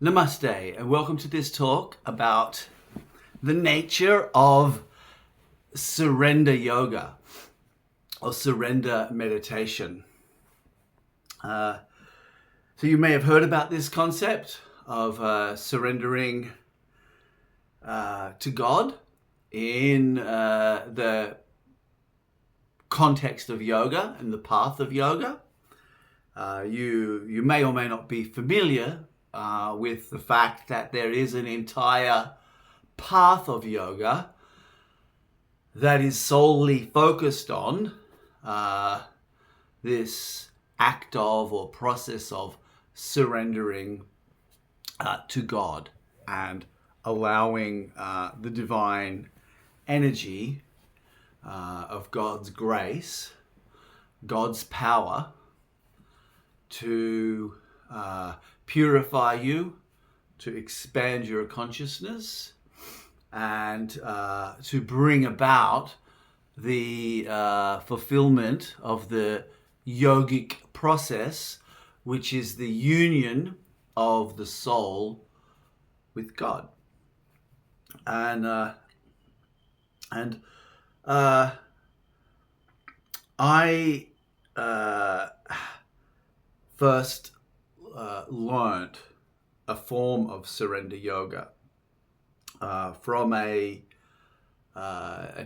Namaste, and welcome to this talk about the nature of surrender yoga or surrender meditation. So you may have heard about this concept of surrendering to God in the context of yoga and the path of yoga. You may or may not be familiar with the fact that there is an entire path of yoga that is solely focused on this act of or process of surrendering to God and allowing the divine energy of God's grace, God's power to purify you, to expand your consciousness, and to bring about the fulfillment of the yogic process, which is the union of the soul with God. And I first learned a form of surrender yoga from a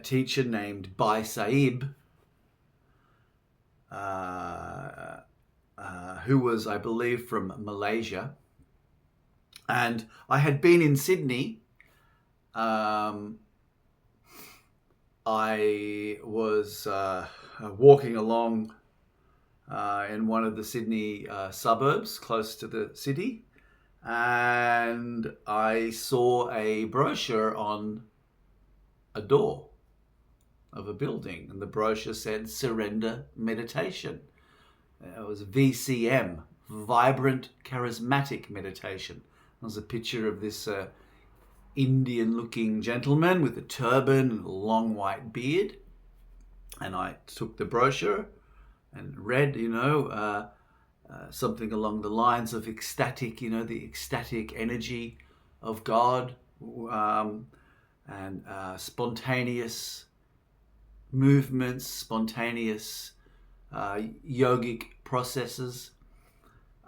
teacher named Bhai Sahib, who was, I believe, from Malaysia. And I had been in Sydney. I was walking along in one of the Sydney suburbs close to the city, and I saw a brochure on a door of a building, and the brochure said Surrender Meditation. It was VCM, Vibrant Charismatic Meditation. There was a picture of this Indian-looking gentleman with a turban and a long white beard, and I took the brochure and read, something along the lines of ecstatic, the ecstatic energy of God, and spontaneous movements, spontaneous yogic processes,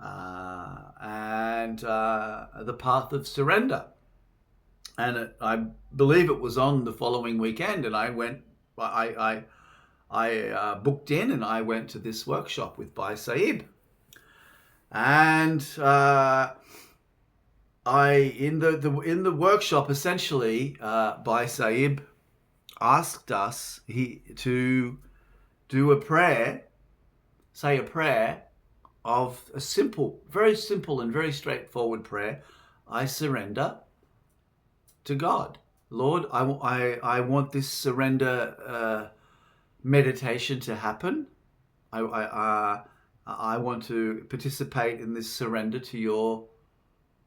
and the path of surrender. And I believe it was on the following weekend, and I went. I booked in and I went to this workshop with Bhai Sahib. And in the workshop, essentially, Bhai Sahib asked us to do a prayer, say a prayer of a simple, very simple and very straightforward prayer. I surrender to God. Lord, I want this surrender meditation to happen. I want to participate in this surrender to your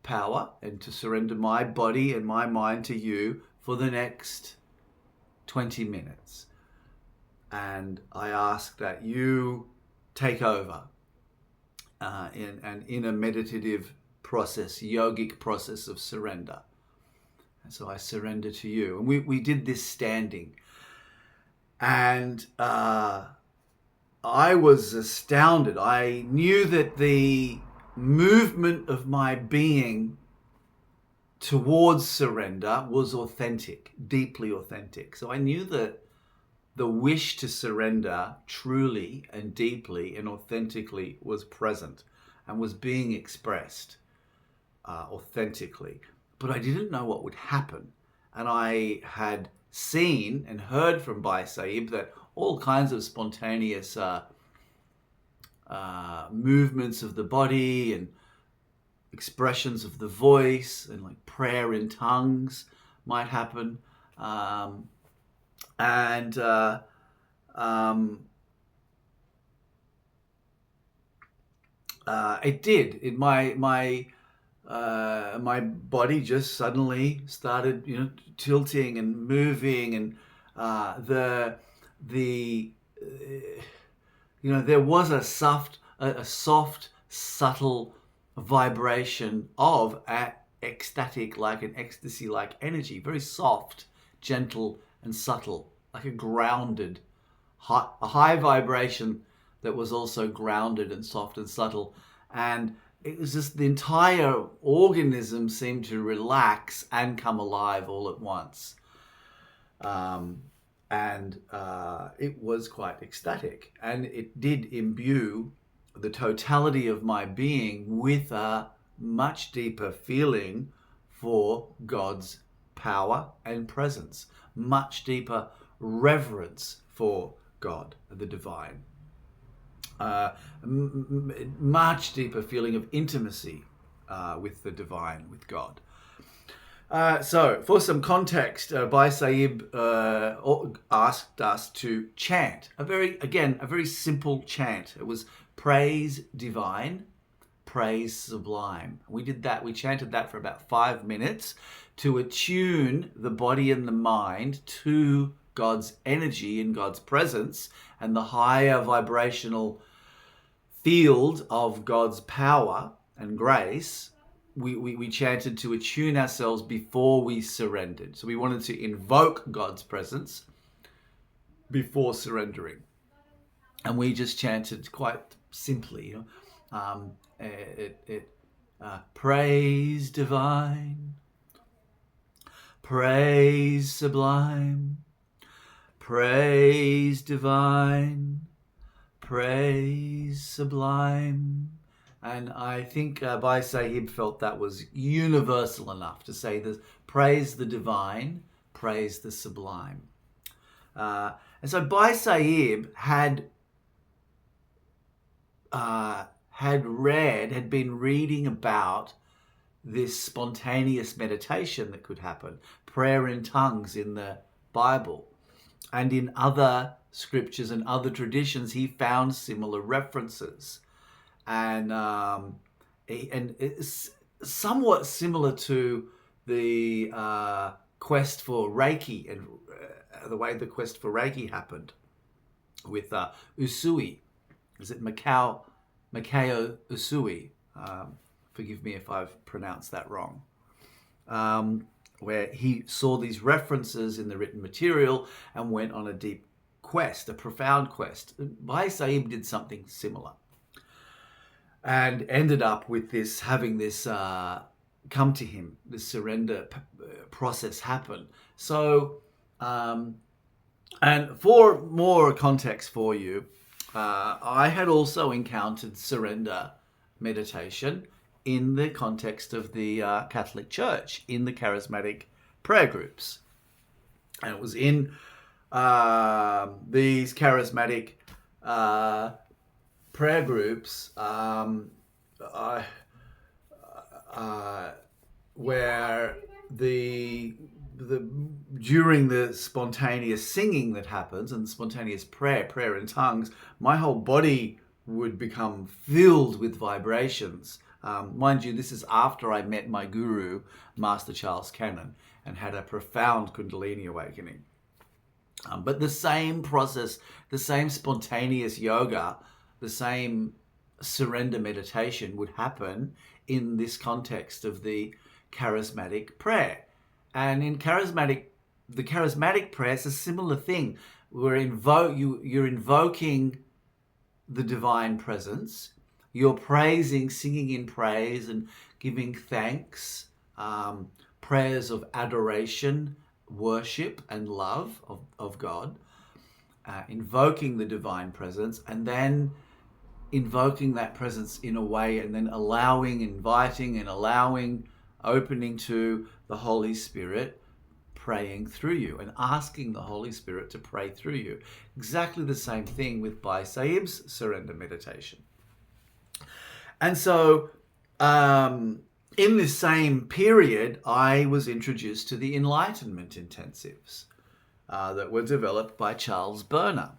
power and to surrender my body and my mind to you for the next 20 minutes. And I ask that you take over in a meditative process, yogic process of surrender. And so I surrender to you. And we did this standing. And I was astounded. I knew that the movement of my being towards surrender was authentic, deeply authentic. So I knew that the wish to surrender truly and deeply and authentically was present and was being expressed authentically. But I didn't know what would happen. And I had seen and heard from Bhai Sahib that all kinds of spontaneous movements of the body and expressions of the voice and like prayer in tongues might happen. It did. My body just suddenly started, tilting and moving, and there was a soft, subtle vibration of ecstatic, like an ecstasy-like energy, very soft, gentle, and subtle, like a grounded, a high vibration that was also grounded and soft and subtle. And it was just the entire organism seemed to relax and come alive all at once. It was quite ecstatic, and it did imbue the totality of my being with a much deeper feeling for God's power and presence, much deeper reverence for God, the divine, much deeper feeling of intimacy with the divine, with God. So, for some context, Bhai Sahib asked us to chant a very simple chant. It was praise divine, praise sublime. We did that. We chanted that for about 5 minutes to attune the body and the mind to God's energy and God's presence and the higher vibrational field of God's power and grace. We chanted to attune ourselves before we surrendered. So we wanted to invoke God's presence before surrendering. And we just chanted quite simply, praise divine, praise sublime, praise divine, praise sublime. And I think Bhai Sahib felt that was universal enough to say this: praise the divine, praise the sublime. And so Bhai Sahib had been reading about this spontaneous meditation that could happen, prayer in tongues in the Bible, and in other scriptures and other traditions he found similar references. And it's somewhat similar to the quest for Reiki and the way the quest for Reiki happened with Usui. Is it Mikao Usui? Forgive me if I've pronounced that wrong. Where he saw these references in the written material and went on a deep quest, a profound quest. Bhai Sahib did something similar, and ended up with this, having this come to him, this surrender process happen. So, and for more context for you, I had also encountered surrender meditation in the context of the Catholic Church, in the charismatic prayer groups. And it was in these charismatic prayer groups where during the spontaneous singing that happens and spontaneous prayer in tongues, my whole body would become filled with vibrations. Mind you, this is after I met my guru, Master Charles Cannon, and had a profound Kundalini awakening. But the same process, the same spontaneous yoga, the same surrender meditation would happen in this context of the charismatic prayer. And in the charismatic prayer, it's a similar thing. You're invoking the divine presence. You're praising, singing in praise and giving thanks, prayers of adoration, worship and love of God, invoking the divine presence, and then invoking that presence in a way, and then opening to the Holy Spirit praying through you and asking the Holy Spirit to pray through you. Exactly the same thing with Bhai Sahib's surrender meditation. And so in this same period, I was introduced to the Enlightenment intensives that were developed by Charles Berner.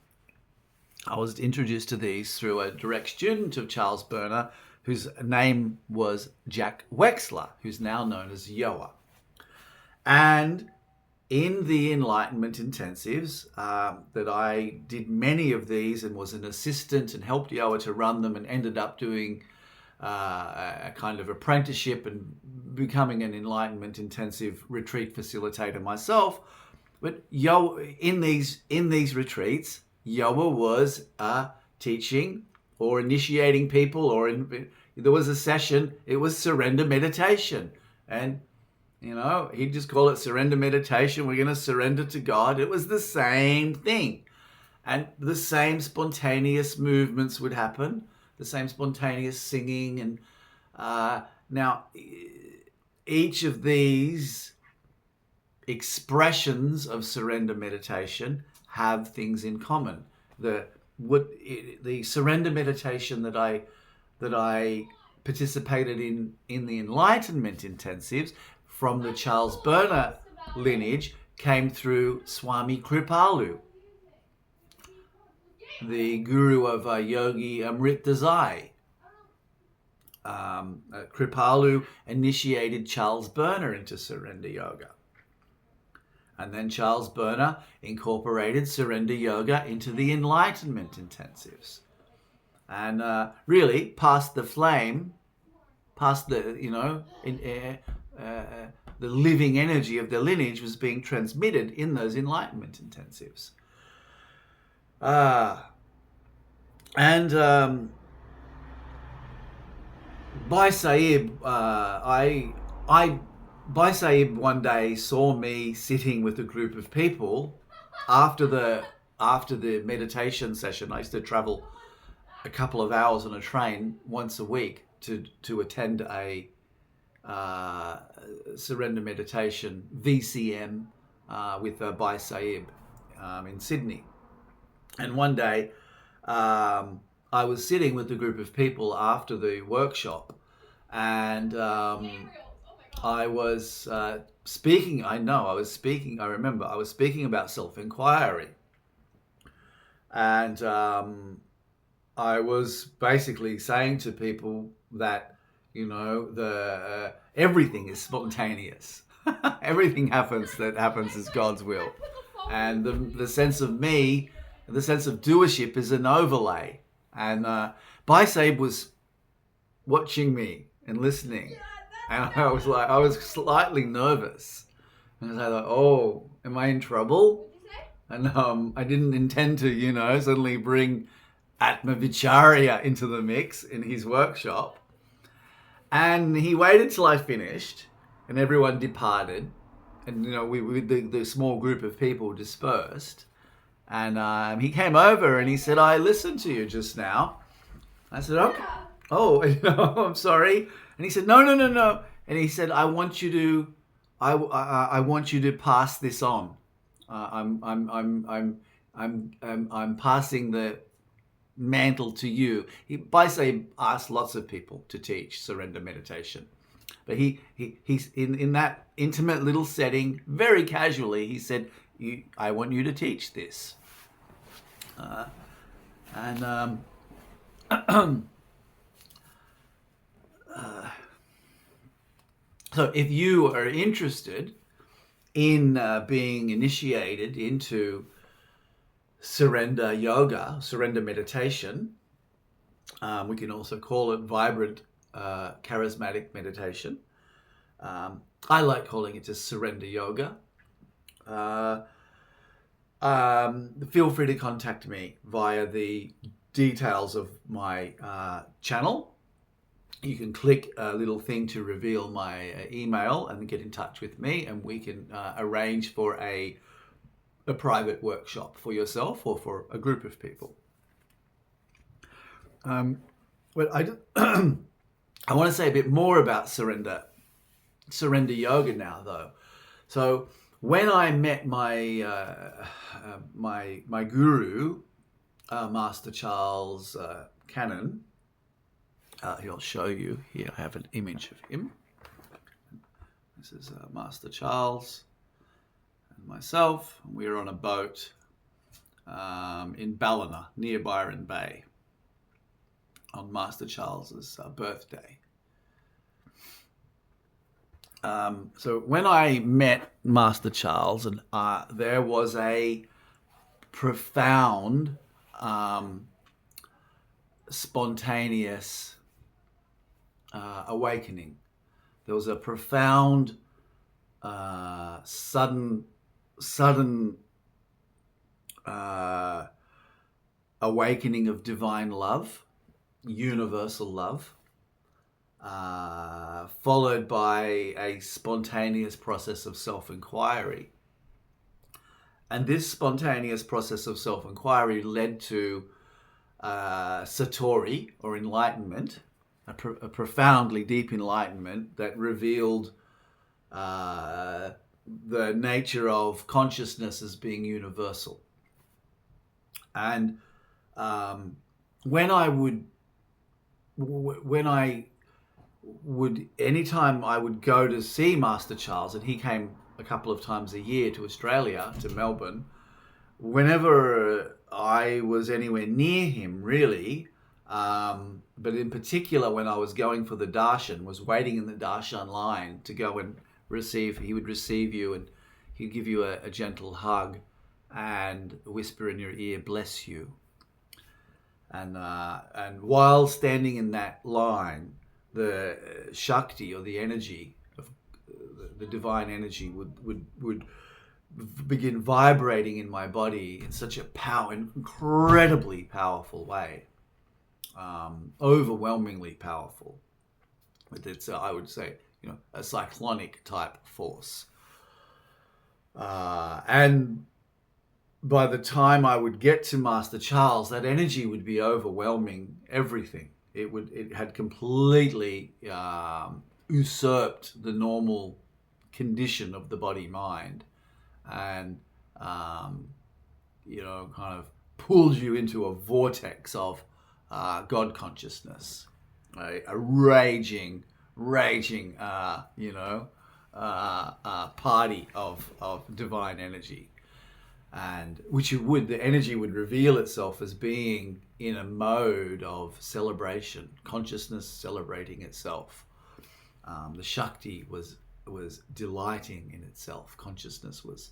I was introduced to these through a direct student of Charles Berner, whose name was Jack Wexler, who's now known as Yoa. And in the Enlightenment intensives, that I did many of these and was an assistant and helped Yoa to run them, and ended up doing a kind of apprenticeship and becoming an enlightenment intensive retreat facilitator myself. But in these retreats, Yoga was teaching or initiating people, or there was a session. It was surrender meditation, and he'd just call it surrender meditation. We're going to surrender to God. It was the same thing, and the same spontaneous movements would happen, the same spontaneous singing, and now each of these expressions of surrender meditation have things in common. The surrender meditation that I participated in the enlightenment intensives from the Charles Berner lineage came through Swami Kripalu, the guru of Yogi Amrit Desai. Kripalu initiated Charles Berner into surrender yoga. And then Charles Berner incorporated surrender yoga into the enlightenment intensives. And really passed the flame, passed the living energy of the lineage was being transmitted in those enlightenment intensives. Bhai Sahib, Bhai Sahib one day saw me sitting with a group of people after the meditation session. I used to travel a couple of hours on a train once a week to attend a surrender meditation VCM with Bhai Sahib in Sydney. And one day I was sitting with a group of people after the workshop, and I was speaking. I remember I was speaking about self-inquiry, and I was basically saying to people that everything is spontaneous. Everything happens as God's will, and the sense of me, the sense of doership, is an overlay. And Bhai Sahib was watching me and listening, and I was slightly nervous, and I was like, "Oh, am I in trouble?" And I didn't intend to, suddenly bring Atma Vicharya into the mix in his workshop. And he waited till I finished, and everyone departed, and the small group of people dispersed. And he came over and he said, "I listened to you just now." I said, "Okay. Oh, I'm sorry." And he said, "No. And he said, "I want you to pass this on. I'm passing the mantle to you." Bhai Sahib asked lots of people to teach surrender meditation, but he's in that intimate little setting, very casually, he said, "I want you to teach this." So if you are interested in being initiated into surrender yoga, surrender meditation, we can also call it vibrant charismatic meditation. I like calling it just surrender yoga. Feel free to contact me via the details of my channel. You can click a little thing to reveal my email and get in touch with me, and we can arrange for a private workshop for yourself or for a group of people. But I want to say a bit more about surrender yoga now, though. So when I met my my guru, Master Charles Cannon, he'll show you here. I have an image of him. This is Master Charles and myself. We're on a boat in Ballina, near Byron Bay, on Master Charles's birthday. So when I met Master Charles, and there was a profound, spontaneous awakening. There was a profound, sudden awakening of divine love, universal love, followed by a spontaneous process of self-inquiry. And this spontaneous process of self-inquiry led to satori, or enlightenment, a profoundly deep enlightenment that revealed the nature of consciousness as being universal. And anytime I would go to see Master Charles, and he came a couple of times a year to Australia, to Melbourne, whenever I was anywhere near him, really, but in particular when I was going for the darshan, was waiting in the darshan line to go and receive, he would receive you and he'd give you a gentle hug and whisper in your ear, "Bless you." And while standing in that line, the Shakti, or the energy of the divine energy, would begin vibrating in my body in such a incredibly powerful way, overwhelmingly powerful. It's I would say, a cyclonic type force. And by the time I would get to Master Charles, that energy would be overwhelming everything. It had completely usurped the normal condition of the body-mind, and kind of pulled you into a vortex of God consciousness, a raging, party of divine energy. And the energy would reveal itself as being in a mode of celebration, consciousness celebrating itself. The Shakti was delighting in itself. Consciousness was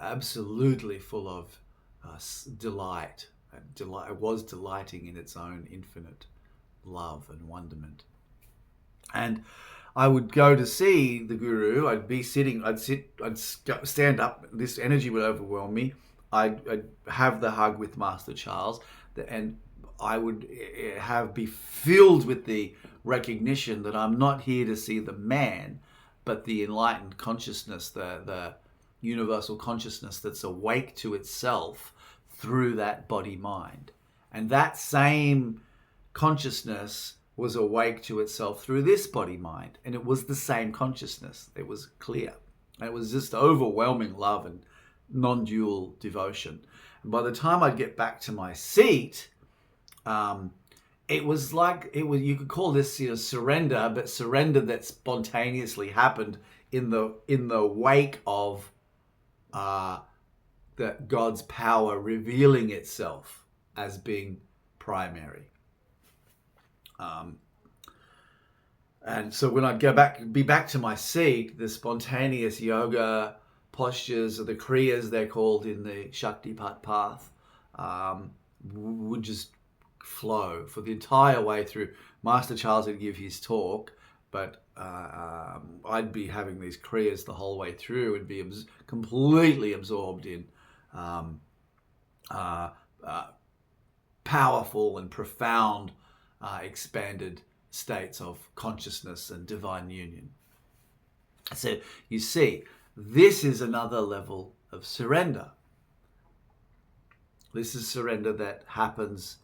absolutely full of delight. It was delighting in its own infinite love and wonderment. And I would go to see the Guru. I'd stand up. This energy would overwhelm me. I'd have the hug with Master Charles, and I would be filled with the recognition that I'm not here to see the man, but the enlightened consciousness, the universal consciousness that's awake to itself through that body-mind. And that same consciousness was awake to itself through this body-mind, and it was the same consciousness. It was clear. And it was just overwhelming love and non-dual devotion. And by the time I'd get back to my seat, it was you could call this surrender, but surrender that spontaneously happened in the wake of God's power revealing itself as being primary. And so when I'd be back to my seat, the spontaneous yoga postures, or the kriyas they're called in the Shaktipat path, would just flow for the entire way through. Master Charles would give his talk, but I'd be having these kriyas the whole way through and be completely absorbed in powerful and profound expanded states of consciousness and divine union. So you see, this is another level of surrender. This is surrender that happens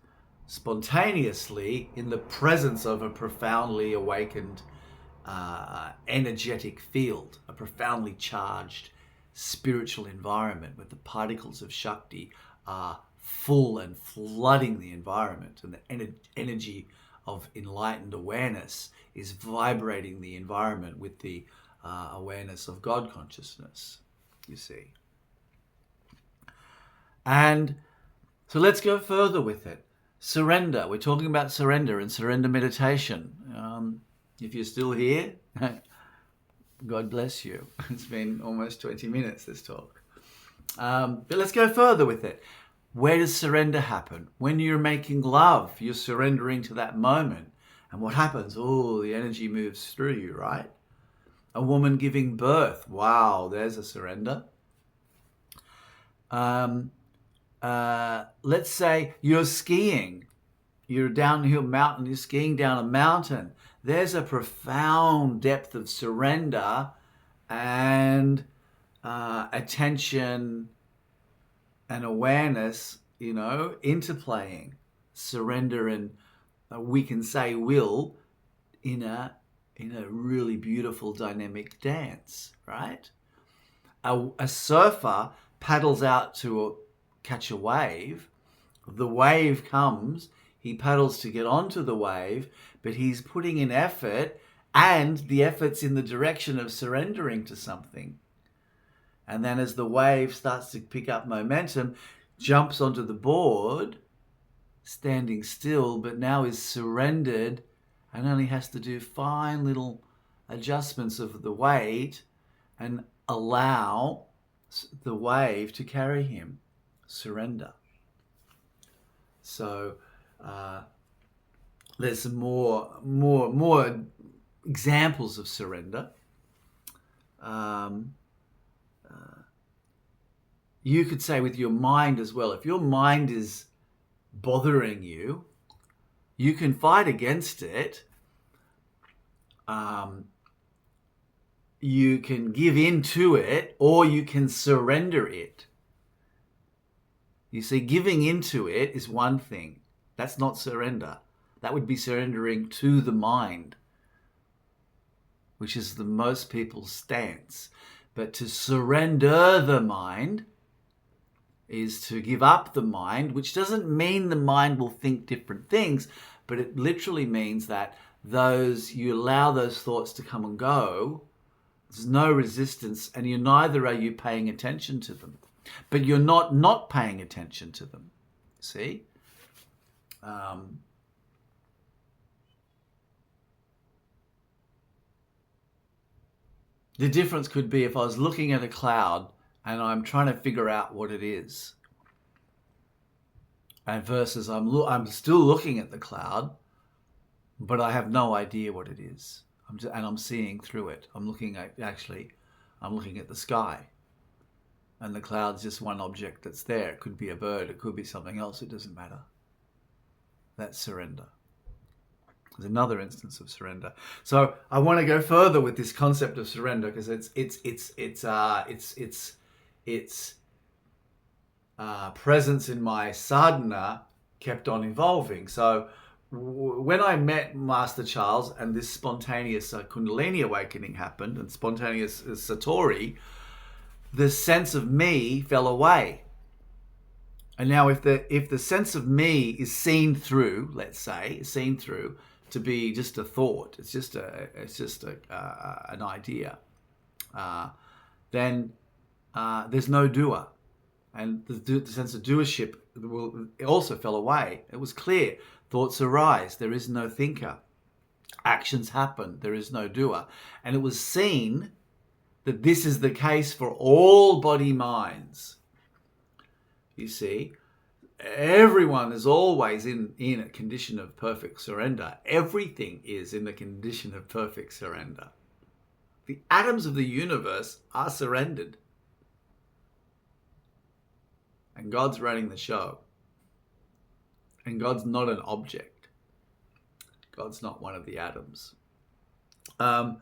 spontaneously in the presence of a profoundly awakened energetic field, a profoundly charged spiritual environment where the particles of Shakti are full and flooding the environment, and the energy of enlightened awareness is vibrating the environment with the awareness of God consciousness, you see. And so let's go further with it. Surrender. We're talking about surrender and surrender meditation. If you're still here, God bless you. It's been almost 20 minutes, this talk. But let's go further with it. Where does surrender happen? When you're making love, you're surrendering to that moment. And what happens? Oh, the energy moves through you, right? A woman giving birth. Wow, there's a surrender. Let's say you're skiing. You're a downhill mountain. You're skiing down a mountain. There's a profound depth of surrender and attention and awareness, interplaying. Surrender and we can say will in a really beautiful dynamic dance, right? A surfer paddles out to catch a wave. The wave comes, he paddles to get onto the wave, but he's putting in effort, and the effort's in the direction of surrendering to something. And then as the wave starts to pick up momentum, jumps onto the board, standing still, but now is surrendered and only has to do fine little adjustments of the weight and allow the wave to carry him. Surrender. So there's some more examples of surrender. You could say with your mind as well. If your mind is bothering you, you can fight against it. You can give in to it, or you can surrender it. You see, giving into it is one thing. That's not surrender. That would be surrendering to the mind, which is the most people's stance. But to surrender the mind is to give up the mind, which doesn't mean the mind will think different things, but it literally means that you allow those thoughts to come and go. There's no resistance, and neither are you paying attention to them. But you're not paying attention to them. See? The difference could be if I was looking at a cloud and I'm trying to figure out what it is, and versus I'm still looking at the cloud, but I have no idea what it is. I'm seeing through it. I'm looking at the sky, and the cloud's just one object that's there. It could be a bird, it could be something else. It doesn't matter. That's surrender. There's another instance of surrender. So I want to go further with this concept of surrender because its presence in my sadhana kept on evolving. So when I met Master Charles and this spontaneous Kundalini awakening happened and spontaneous Satori, the sense of me fell away. And now if the sense of me is seen through, let's say, to be just a thought, it's just an idea, then there's no doer. And the sense of doership also fell away. It was clear. Thoughts arise. There is no thinker. Actions happen. There is no doer. And it was seen that this is the case for all body minds. You see, everyone is always in a condition of perfect surrender. Everything is in the condition of perfect surrender. The atoms of the universe are surrendered. And God's running the show. And God's not an object. God's not one of the atoms. They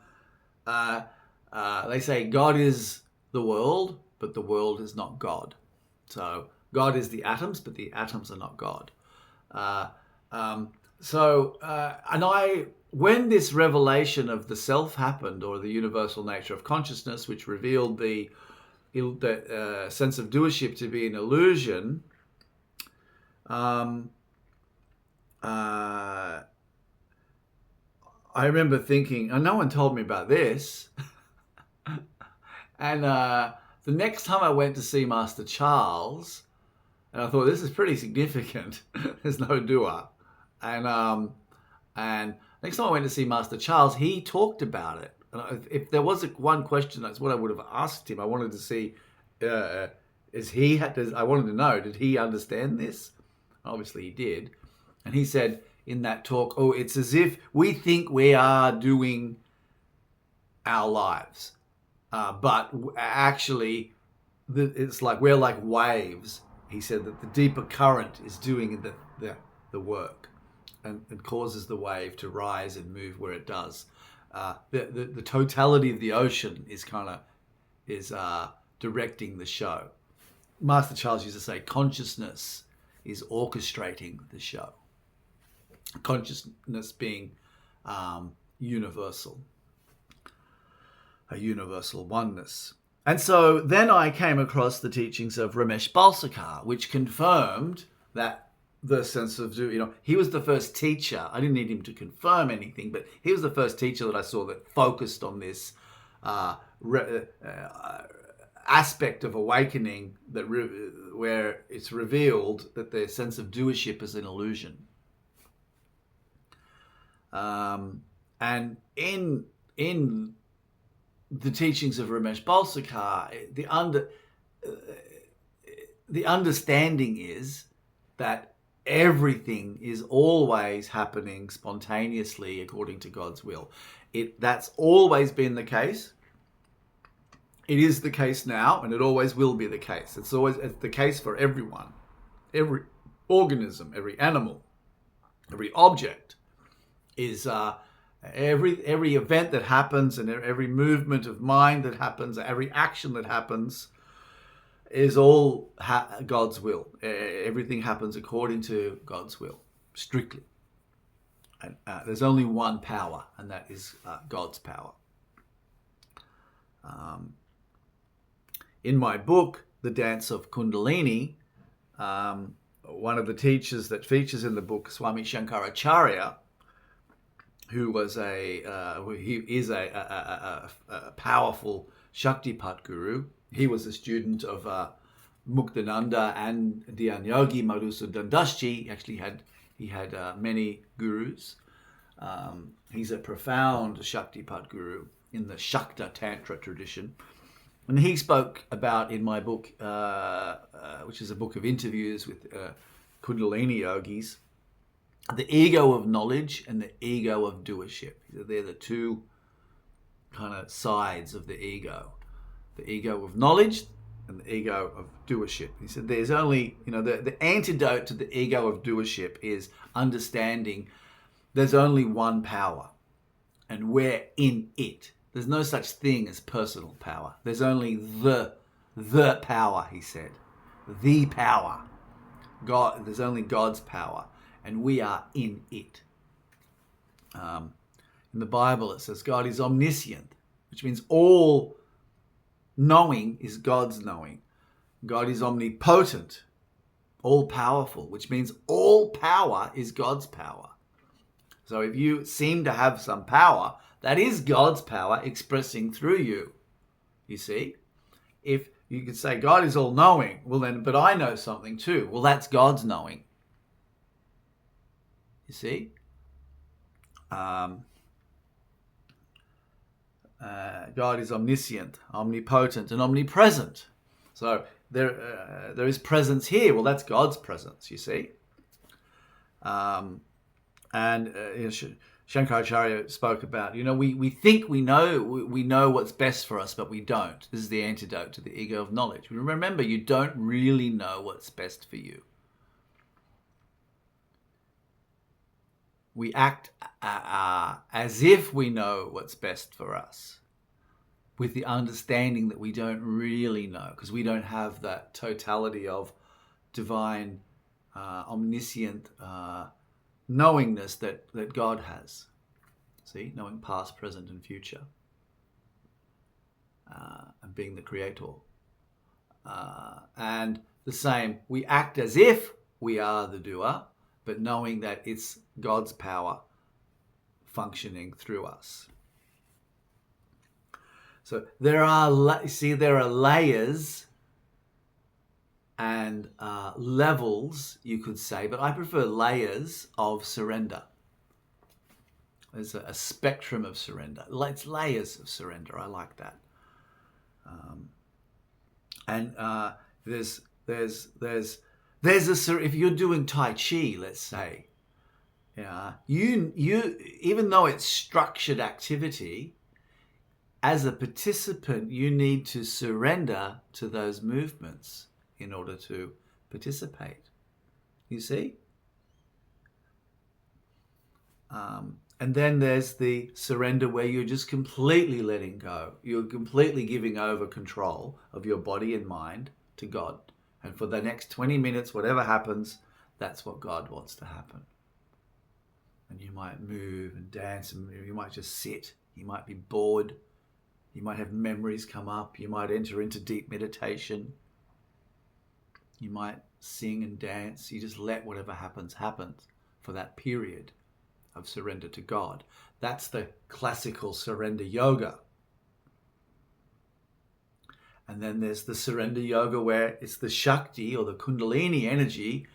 say God is the world, but the world is not God. So God is the atoms, but the atoms are not God. When this revelation of the self happened, or the universal nature of consciousness, which revealed the sense of doership to be an illusion, I remember thinking, and no one told me about this. And the next time I went to see Master Charles, and I thought, this is pretty significant. There's no doer. And next time I went to see Master Charles, he talked about it. And if there was one question, that's what I would have asked him. I wanted to see, I wanted to know, did he understand this? Obviously he did. And he said, in that talk, oh, it's as if we think we are doing our lives, but actually it's like we're like waves. He said that the deeper current is doing the work and causes the wave to rise and move where it does. The totality of the ocean is directing the show. Master Charles used to say consciousness is orchestrating the show. Consciousness being universal, a universal oneness. And so then I came across the teachings of Ramesh Balsekar, which confirmed that the sense of, he was the first teacher. I didn't need him to confirm anything, but he was the first teacher that I saw that focused on this aspect of awakening where it's revealed that the sense of doership is an illusion. And in the teachings of Ramesh Balsekar, the understanding is that everything is always happening spontaneously according to God's will. That's always been the case. It is the case now, and it always will be the case. It's the case for everyone, every organism, every animal, every object. Is every event that happens and every movement of mind that happens, every action that happens is all God's will. Everything happens according to God's will, strictly. And there's only one power, and that is God's power. In my book, The Dance of Kundalini, one of the teachers that features in the book, Swami Shankaracharya, who is a powerful Shaktipat guru. He was a student of Muktananda and Dhyan Yogi Madhusudan Dasji. Actually, he had many gurus. He's a profound Shaktipat guru in the Shakta Tantra tradition. And he spoke about in my book, which is a book of interviews with Kundalini yogis, the ego of knowledge and the ego of doership. They're the two kind of sides of the ego of knowledge and the ego of doership. He said there's only, the antidote to the ego of doership is understanding there's only one power and we're in it. There's no such thing as personal power. There's only the power, he said. The power. God. There's only God's power. And we are in it. In the Bible, it says God is omniscient, which means all knowing is God's knowing. God is omnipotent, all powerful, which means all power is God's power. So if you seem to have some power, that is God's power expressing through you. You see? If you could say God is all knowing, well then, but I know something too. Well, that's God's knowing. You see? God is omniscient, omnipotent, and omnipresent. So there is presence here. Well, that's God's presence, you see? Shankaracharya spoke about, we think we know what's best for us, but we don't. This is the antidote to the ego of knowledge. Remember, you don't really know what's best for you. We act as if we know what's best for us, with the understanding that we don't really know, because we don't have that totality of divine, omniscient knowingness that God has. See, knowing past, present, and future, and being the creator. And the same, we act as if we are the doer, but knowing that it's God's power functioning through us. So there are layers and levels, you could say, but I prefer layers of surrender. There's a spectrum of surrender. It's layers of surrender. I like that. If you're doing Tai Chi, let's say, Yeah, you even though it's structured activity, as a participant, you need to surrender to those movements in order to participate. You see? And then there's the surrender where you're just completely letting go. You're completely giving over control of your body and mind to God. And for the next 20 minutes, whatever happens, that's what God wants to happen. And you might move and dance, and you might just sit. You might be bored. You might have memories come up. You might enter into deep meditation. You might sing and dance. You just let whatever happens for that period of surrender to God. That's the classical surrender yoga. And then there's the surrender yoga where it's the Shakti or the Kundalini energy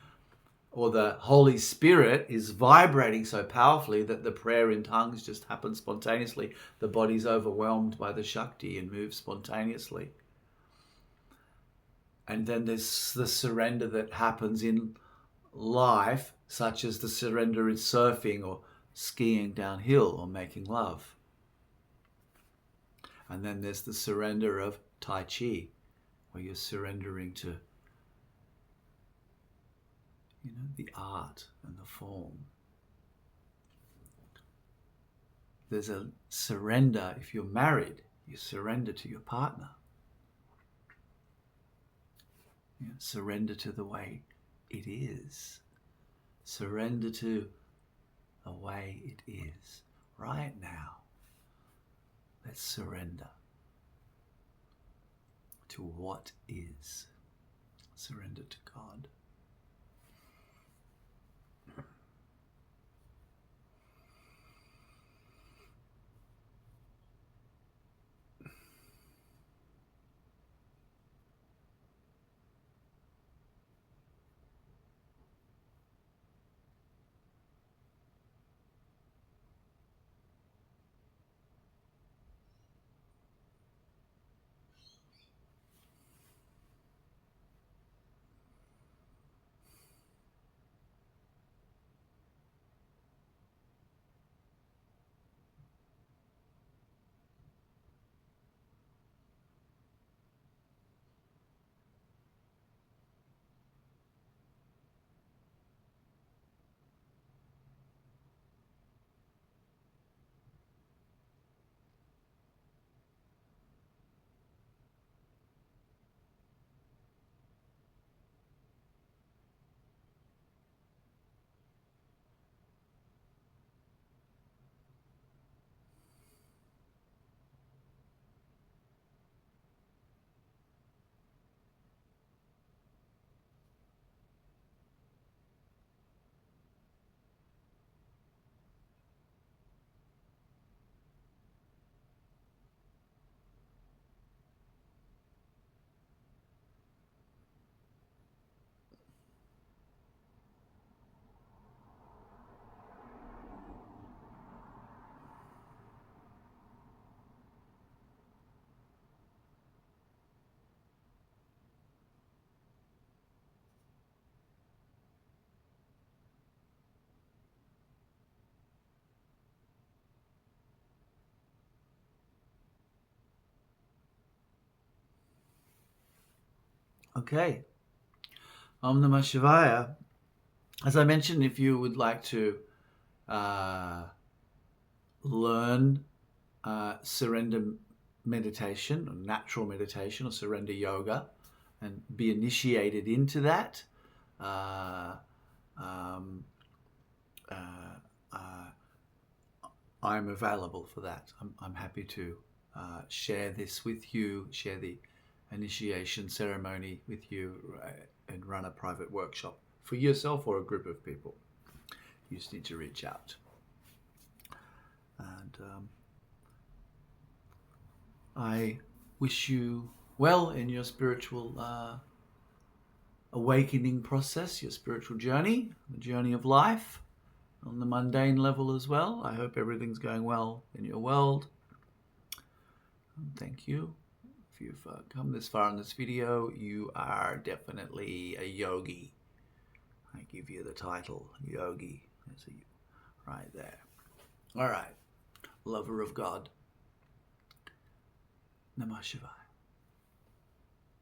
or the Holy Spirit is vibrating so powerfully that the prayer in tongues just happens spontaneously. The body's overwhelmed by the Shakti and moves spontaneously. And then there's the surrender that happens in life, such as the surrender in surfing or skiing downhill or making love. And then there's the surrender of Tai Chi, where you're surrendering to the art and the form. There's a surrender if you're married. You surrender to your partner. Surrender to the way it is. Surrender to the way it is right now. Let's surrender to what is. Surrender to God. Okay. Om Namah Shivaya. As I mentioned, if you would like to learn surrender meditation or natural meditation or surrender yoga and be initiated into that, I'm available for that. I'm happy to share this with you, share the initiation ceremony with you, and run a private workshop for yourself or a group of people. You just need to reach out. And I wish you well in your spiritual awakening process, your spiritual journey, the journey of life on the mundane level as well. I hope everything's going well in your world. And thank you. If you've come this far in this video, you are definitely a yogi. I give you the title, yogi. right there. All right, lover of God. Namah Shivaya.